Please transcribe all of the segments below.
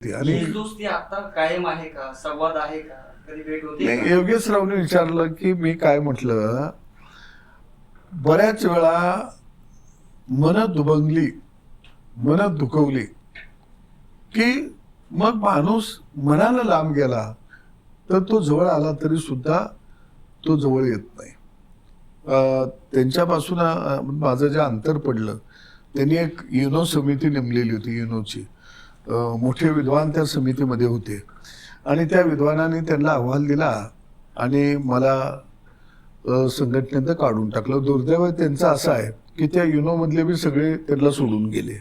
आणि ही दोस्ती आता कायम आहे का? संवाद आहे का? कधी भेट होते का? नाही, योगेशरावने विचारलं की मी काय म्हटलं, बऱ्याच वेळा मन दुभंगली, मन दुखवली की मग माणूस मनाला लांब गेला तर तो जवळ आला तरी सुद्धा तो जवळ येत नाही. त्यांच्यापासून माझं जे अंतर पडलं, त्यांनी एक युनो समिती नेमलेली होती. युनोची मोठे विद्वान त्या समितीमध्ये होते आणि त्या विद्वानाने त्यांना अहवाल दिला आणि मला संघटनेत काढून टाकलं. दुर्दैव त्यांचं असं आहे की त्या युनोमधले बी सगळे त्यांना सोडून गेले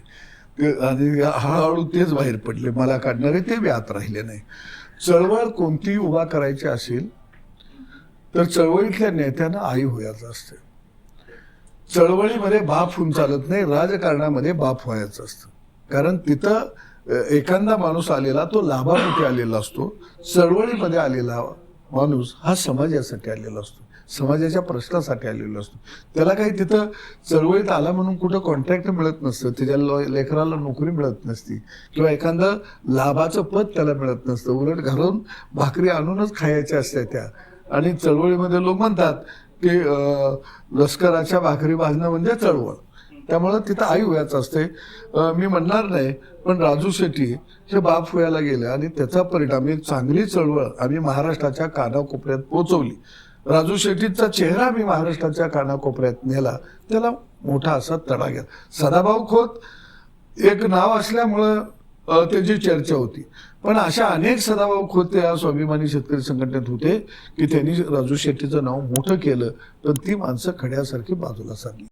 आणि हळूहळू तेच बाहेर पडले. मला काढणारे ते बी आत राहिले नाही. चळवळ कोणतीही उभा करायची असेल तर चळवळीतल्या नेत्यांना आई व्हायचं असते. चळवळीमध्ये बाप होऊन चालत नाही, राजकारणामध्ये बाप व्हायचं असतं. कारण तिथं एखादा माणूस आलेला तो लाभापोटी आलेला असतो. चळवळीमध्ये आलेला माणूस हा समाजासाठी आलेला असतो, समाजाच्या प्रश्नासाठी आलेला असतो. त्याला काही तिथं चळवळीत आला म्हणून कुठं कॉन्ट्रॅक्ट मिळत नसतं, त्याच्या लेकराला नोकरी मिळत नसती किंवा एखादं लाभाचं पद त्याला मिळत नसतं. उलट घरून भाकरी आणूनच खायच्या असत्या त्या. आणि चळवळीमध्ये लोक म्हणतात की लष्कराच्या भाकरी भाजणं म्हणजे चळवळ. त्यामुळं तिथं आई व्हायचं असते. मी म्हणणार नाही, पण राजू शेट्टी हे बाप व्हायला गेले आणि त्याचा परिणाम एक चांगली चळवळ आम्ही महाराष्ट्राच्या कानाकोपऱ्यात पोचवली. राजू शेट्टीचा चेहरा मी महाराष्ट्राच्या कानाकोपऱ्यात नेला, त्याला मोठा असा तडा गेला. सदाभाऊ खोत एक नाव असल्यामुळं त्याची चर्चा होती, पण अशा अनेक सदाभाऊ खोत या स्वाभिमानी शेतकरी संघटनेत होते की त्यांनी राजू शेट्टीचं नाव मोठं केलं, पण ती माणसं खड्यासारखी बाजूला सारली.